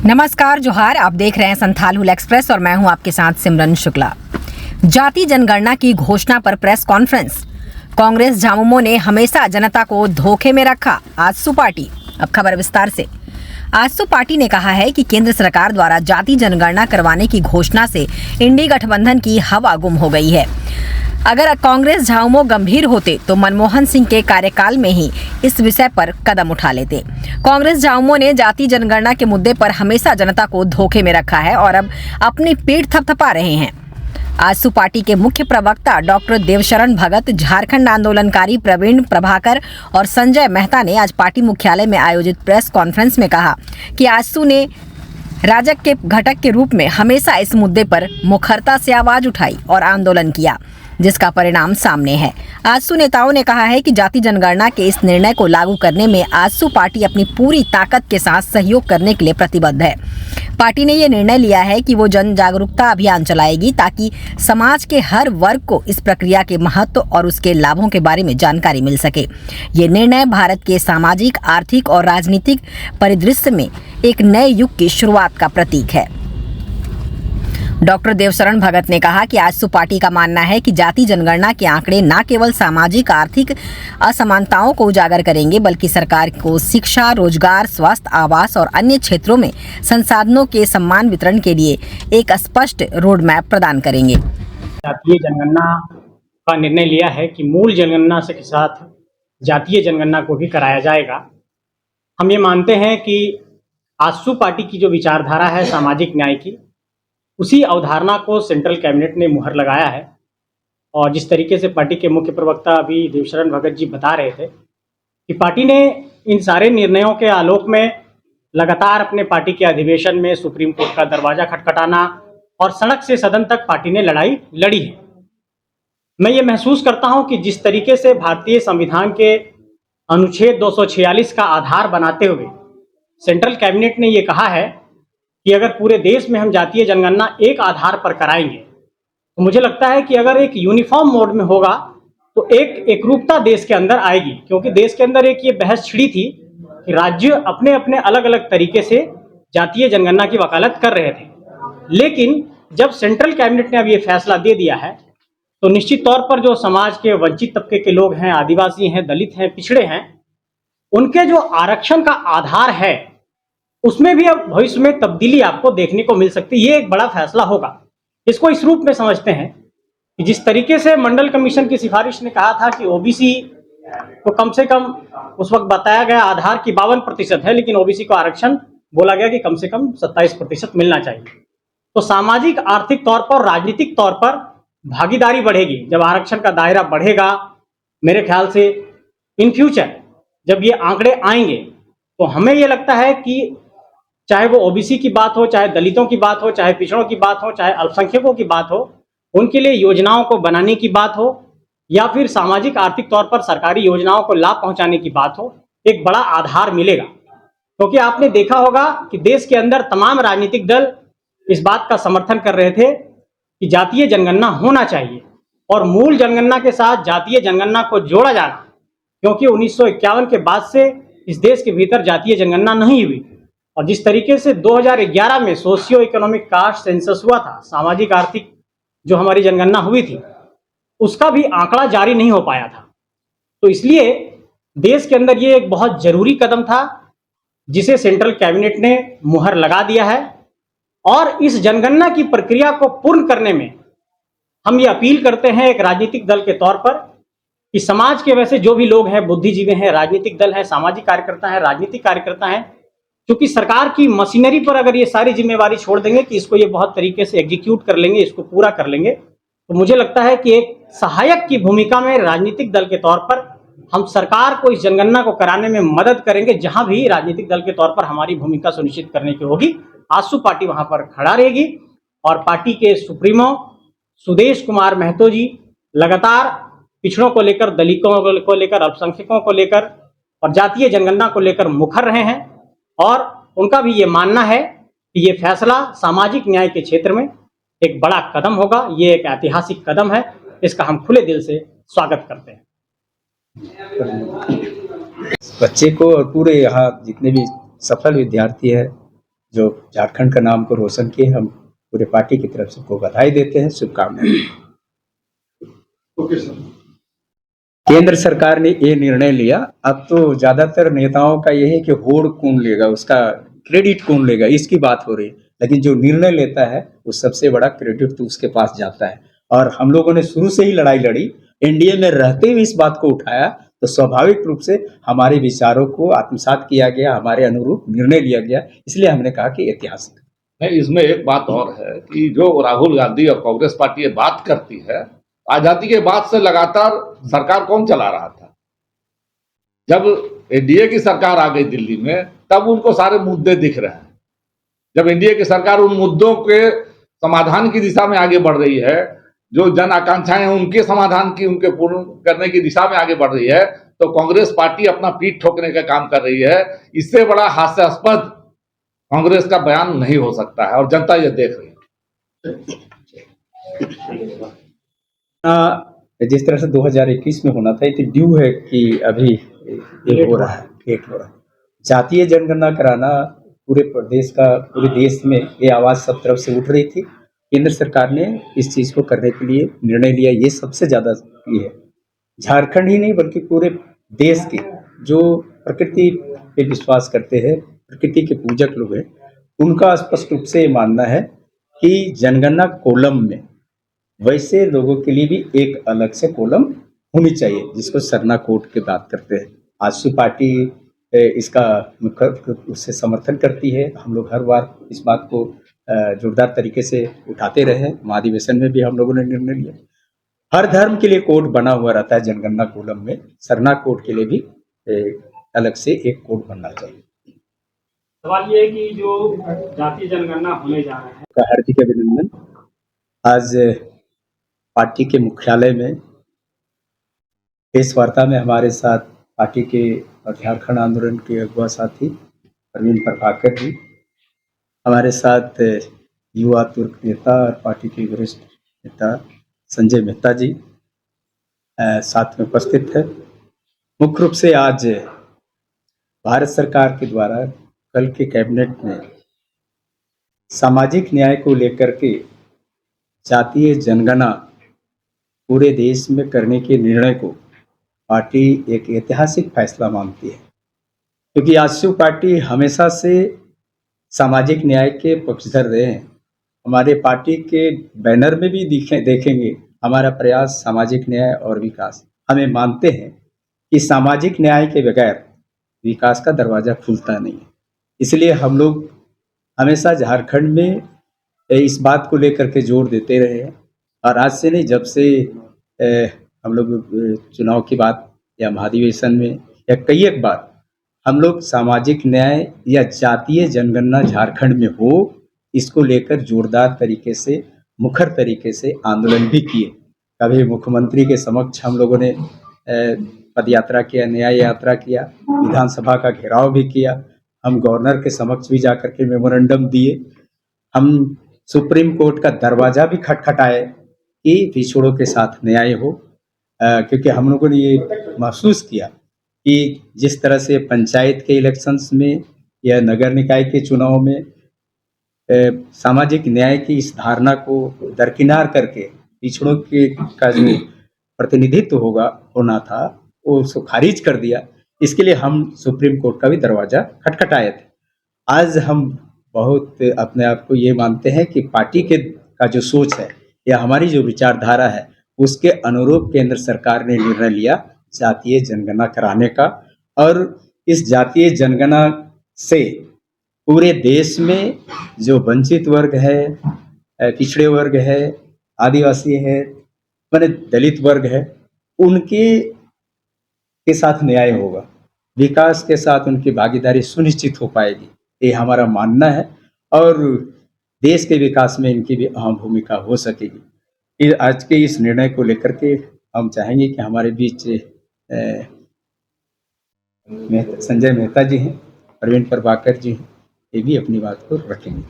नमस्कार, जोहार। आप देख रहे हैं संथाल हुल एक्सप्रेस और मैं हूं आपके साथ सिमरन शुक्ला। जाति जनगणना की घोषणा पर प्रेस कॉन्फ्रेंस। कांग्रेस झामुमो ने हमेशा जनता को धोखे में रखा, आजसू पार्टी। अब खबर विस्तार से। आजसू पार्टी ने कहा है कि केंद्र सरकार द्वारा जाति जनगणना करवाने की घोषणा से इंडी गठबंधन की हवा गुम हो गई है। अगर कांग्रेस झामुमो गंभीर होते तो मनमोहन सिंह के कार्यकाल में ही इस विषय पर कदम उठा लेते। कांग्रेस झामुमो ने जाति जनगणना के मुद्दे पर हमेशा जनता को धोखे में रखा है और अब अपनी पीठ थपथपा रहे हैं। आजसू पार्टी के मुख्य प्रवक्ता डॉक्टर देवशरण भगत, झारखंड आंदोलनकारी प्रवीण प्रभाकर और संजय मेहता ने आज पार्टी मुख्यालय में आयोजित प्रेस कॉन्फ्रेंस में कहा कि आजसू ने राजग के घटक के रूप में हमेशा इस मुद्दे पर मुखरता से आवाज उठाई और आंदोलन किया, जिसका परिणाम सामने है। आजसू नेताओं ने कहा है कि जाति जनगणना के इस निर्णय को लागू करने में आजसू पार्टी अपनी पूरी ताकत के साथ सहयोग करने के लिए प्रतिबद्ध है। पार्टी ने ये निर्णय लिया है कि वो जन जागरूकता अभियान चलाएगी ताकि समाज के हर वर्ग को इस प्रक्रिया के महत्व और उसके लाभों के बारे में जानकारी मिल सके। ये निर्णय भारत के सामाजिक, आर्थिक और राजनीतिक परिदृश्य में एक नए युग की शुरुआत का प्रतीक है। डॉक्टर देवशरण भगत ने कहा कि आजसू पार्टी का मानना है कि जाति जनगणना के आंकड़े न केवल सामाजिक आर्थिक असमानताओं को उजागर करेंगे, बल्कि सरकार को शिक्षा, रोजगार, स्वास्थ्य, आवास और अन्य क्षेत्रों में संसाधनों के समान वितरण के लिए एक स्पष्ट रोड मैप प्रदान करेंगे। जातीय जनगणना का निर्णय लिया है कि मूल जनगणना के साथ जातीय जनगणना को भी कराया जाएगा। हम ये मानते हैं कि आजसू पार्टी की जो विचारधारा है सामाजिक न्याय की, उसी अवधारणा को सेंट्रल कैबिनेट ने मुहर लगाया है। और जिस तरीके से पार्टी के मुख्य प्रवक्ता अभी देवशरण भगत जी बता रहे थे कि पार्टी ने इन सारे निर्णयों के आलोक में लगातार अपने पार्टी के अधिवेशन में सुप्रीम कोर्ट का दरवाजा खटखटाना और सड़क से सदन तक पार्टी ने लड़ाई लड़ी है। मैं ये महसूस करता हूं कि जिस तरीके से भारतीय संविधान के अनुच्छेद 246 का आधार बनाते हुए सेंट्रल कैबिनेट ने ये कहा है कि अगर पूरे देश में हम जातीय जनगणना एक आधार पर कराएंगे, तो मुझे लगता है कि अगर एक यूनिफॉर्म मोड में होगा तो एक एकरूपता देश के अंदर आएगी। क्योंकि देश के अंदर एक ये बहस छिड़ी थी कि राज्य अपने अपने अलग अलग तरीके से जातीय जनगणना की वकालत कर रहे थे। लेकिन जब सेंट्रल कैबिनेट ने अब ये फैसला दे दिया है, तो निश्चित तौर पर जो समाज के वंचित तबके के लोग हैं, आदिवासी हैं, दलित हैं, पिछड़े हैं, उनके जो आरक्षण का आधार है उसमें भी अब भविष्य में तब्दीली आपको देखने को मिल सकती है। ये एक बड़ा फैसला होगा। इसको इस रूप में समझते हैं कि जिस तरीके से मंडल कमीशन की सिफारिश ने कहा था कि ओबीसी को कम से कम उस वक्त बताया गया आधार की 52% है, लेकिन ओबीसी को आरक्षण बोला गया कि कम से कम 27% मिलना चाहिए। तो सामाजिक, आर्थिक तौर पर, राजनीतिक तौर पर भागीदारी बढ़ेगी। जब आरक्षण का दायरा बढ़ेगा, मेरे ख्याल से इन फ्यूचर जब ये आंकड़े आएंगे, तो हमें ये लगता है कि चाहे वो ओबीसी की बात हो, चाहे दलितों की बात हो, चाहे पिछड़ों की बात हो, चाहे अल्पसंख्यकों की बात हो, उनके लिए योजनाओं को बनाने की बात हो, या फिर सामाजिक आर्थिक तौर पर सरकारी योजनाओं को लाभ पहुंचाने की बात हो, एक बड़ा आधार मिलेगा। क्योंकि आपने देखा होगा कि देश के अंदर तमाम राजनीतिक दल इस बात का समर्थन कर रहे थे कि जातीय जनगणना होना चाहिए और मूल जनगणना के साथ जातीय जनगणना को जोड़ा जाना, क्योंकि 1951 के बाद से इस देश के भीतर जातीय जनगणना नहीं हुई। और जिस तरीके से 2011 में सोशियो इकोनॉमिक कास्ट सेंसस हुआ था, सामाजिक आर्थिक जो हमारी जनगणना हुई थी, उसका भी आंकड़ा जारी नहीं हो पाया था। तो इसलिए देश के अंदर ये एक बहुत जरूरी कदम था जिसे सेंट्रल कैबिनेट ने मुहर लगा दिया है। और इस जनगणना की प्रक्रिया को पूर्ण करने में हम ये अपील करते हैं एक राजनीतिक दल के तौर पर कि समाज के वैसे जो भी लोग हैं, बुद्धिजीवी हैं, राजनीतिक दल हैं, सामाजिक कार्यकर्ता हैं, राजनीतिक कार्यकर्ता हैं, क्योंकि सरकार की मशीनरी पर अगर ये सारी जिम्मेवारी छोड़ देंगे कि इसको ये बहुत तरीके से एग्जीक्यूट कर लेंगे, इसको पूरा कर लेंगे, तो मुझे लगता है कि एक सहायक की भूमिका में राजनीतिक दल के तौर पर हम सरकार को इस जनगणना को कराने में मदद करेंगे। जहां भी राजनीतिक दल के तौर पर हमारी भूमिका सुनिश्चित करने की होगी, आजसू पार्टी वहां पर खड़ा रहेगी। और पार्टी के सुप्रीमो सुदेश कुमार महतो जी लगातार पिछड़ों को लेकर, दलितों को लेकर, अल्पसंख्यकों को लेकर और जातीय जनगणना को लेकर मुखर रहे हैं। और उनका भी ये मानना है कि ये फैसला सामाजिक न्याय के क्षेत्र में एक बड़ा कदम होगा। ये एक ऐतिहासिक कदम है, इसका हम खुले दिल से स्वागत करते हैं। बच्चे को और पूरे यहाँ जितने भी सफल विद्यार्थी है जो झारखंड का नाम को रोशन किए, हम पूरे पार्टी की तरफ से को बधाई देते हैं, शुभकामनाएं। Okay sir. केंद्र सरकार ने ये निर्णय लिया, अब तो ज्यादातर नेताओं का यही है कि होड़ कौन लेगा, उसका क्रेडिट कौन लेगा, इसकी बात हो रही है। लेकिन जो निर्णय लेता है वो सबसे बड़ा क्रेडिट तो उसके पास जाता है। और हम लोगों ने शुरू से ही लड़ाई लड़ी, एनडीए में रहते हुए इस बात को उठाया, तो स्वाभाविक रूप से हमारे विचारों को आत्मसात किया गया, हमारे अनुरूप निर्णय लिया गया। इसलिए हमने कहा कि ऐतिहासिक। नहीं, इसमें एक बात और है कि जो राहुल गांधी और कांग्रेस पार्टी ये बात करती है, आजादी के बाद से लगातार सरकार कौन चला रहा था? जब एनडीए की सरकार आ गई दिल्ली में, तब उनको सारे मुद्दे दिख रहे हैं। जब एनडीए की सरकार उन मुद्दों के समाधान की दिशा में आगे बढ़ रही है, जो जन आकांक्षाएं हैं उनके समाधान की, उनके पूर्ण करने की दिशा में आगे बढ़ रही है, तो कांग्रेस पार्टी अपना पीठ ठोकने का काम कर रही है। इससे बड़ा हास्यास्पद कांग्रेस का बयान नहीं हो सकता है, और जनता ये देख रही है। जिस तरह से 2021 में होना था, ये ड्यू है कि अभी एक हो रहा है, लेट हो रहा है। जातीय जनगणना कराना पूरे प्रदेश का, पूरे देश में ये आवाज सब तरफ से उठ रही थी। केंद्र सरकार ने इस चीज को करने के लिए निर्णय लिया, ये सबसे ज्यादा ये है। झारखंड ही नहीं बल्कि पूरे देश के जो प्रकृति पे विश्वास करते हैं, प्रकृति के पूजक लोग हैं, उनका स्पष्ट रूप से ये मानना है कि जनगणना कॉलम में वैसे लोगों के लिए भी एक अलग से कॉलम होनी चाहिए, जिसको सरना कोड की बात करते हैं। आजसू पार्टी इसका उससे समर्थन करती है। हम लोग हर बार इस बात को जोरदार तरीके से उठाते रहे। महाधिवेशन में भी हम लोगों ने निर्णय लिया। हर धर्म के लिए कोड बना हुआ रहता है जनगणना कॉलम में, सरना कोड के लिए भी अलग से एक कोड बनना चाहिए। सवाल ये है कि जो जातीय जनगणना होने जा रहा है, हार्दिक अभिनंदन। आज पार्टी के मुख्यालय में प्रेस वार्ता में हमारे साथ पार्टी के और झारखंड आंदोलन के अगुवा साथी प्रवीण प्रभाकर जी, हमारे साथ युवा तुर्क नेता और पार्टी के वरिष्ठ नेता संजय मेहता जी साथ में उपस्थित है। मुख्य रूप से आज भारत सरकार के द्वारा कल के कैबिनेट में सामाजिक न्याय को लेकर के जातीय जनगणना पूरे देश में करने के निर्णय को पार्टी एक ऐतिहासिक फैसला मानती है, क्योंकि आजसू पार्टी हमेशा से सामाजिक न्याय के पक्षधर रहे हैं। हमारे पार्टी के बैनर में भी देखेंगे हमारा प्रयास सामाजिक न्याय और विकास। हमें मानते हैं कि सामाजिक न्याय के बगैर विकास का दरवाजा खुलता नहीं है। इसलिए हम लोग हमेशा झारखंड में इस बात को लेकर के जोर देते रहे हैं, और आज से नहीं, जब से हम लोग चुनाव की बात या महाधिवेशन में या कई एक बार हम लोग सामाजिक न्याय या जातीय जनगणना झारखंड में हो, इसको लेकर जोरदार तरीके से, मुखर तरीके से आंदोलन भी किए। कभी मुख्यमंत्री के समक्ष हम लोगों ने पद यात्रा किया, न्याय यात्रा किया, विधानसभा का घेराव भी किया। हम गवर्नर के समक्ष भी जाकर के मेमोरेंडम दिए। हम सुप्रीम कोर्ट का दरवाजा भी खटखटाए कि पिछड़ों के साथ न्याय हो, क्योंकि हम लोगों ने ये महसूस किया कि जिस तरह से पंचायत के इलेक्शंस में या नगर निकाय के चुनाव में सामाजिक न्याय की इस धारणा को दरकिनार करके पिछड़ों के का जो प्रतिनिधित्व होना था वो उसको खारिज कर दिया। इसके लिए हम सुप्रीम कोर्ट का भी दरवाजा खटखटाए थे। आज हम बहुत अपने आप को ये मानते हैं कि पार्टी का जो सोच है या हमारी जो विचारधारा है, उसके अनुरूप केंद्र सरकार ने निर्णय लिया जातीय जनगणना कराने का। और इस जातीय जनगणना से पूरे देश में जो वंचित वर्ग है, पिछड़े वर्ग है, आदिवासी है, माने दलित वर्ग है, उनके साथ न्याय होगा, विकास के साथ उनकी भागीदारी सुनिश्चित हो पाएगी, ये हमारा मानना है। और देश के विकास में इनकी भी अहम भूमिका हो सकेगी। आज के इस निर्णय को लेकर के हम चाहेंगे कि हमारे बीच संजय मेहता जी हैं, प्रवीण प्रभाकर जी हैं, ये भी अपनी बात को रखेंगे।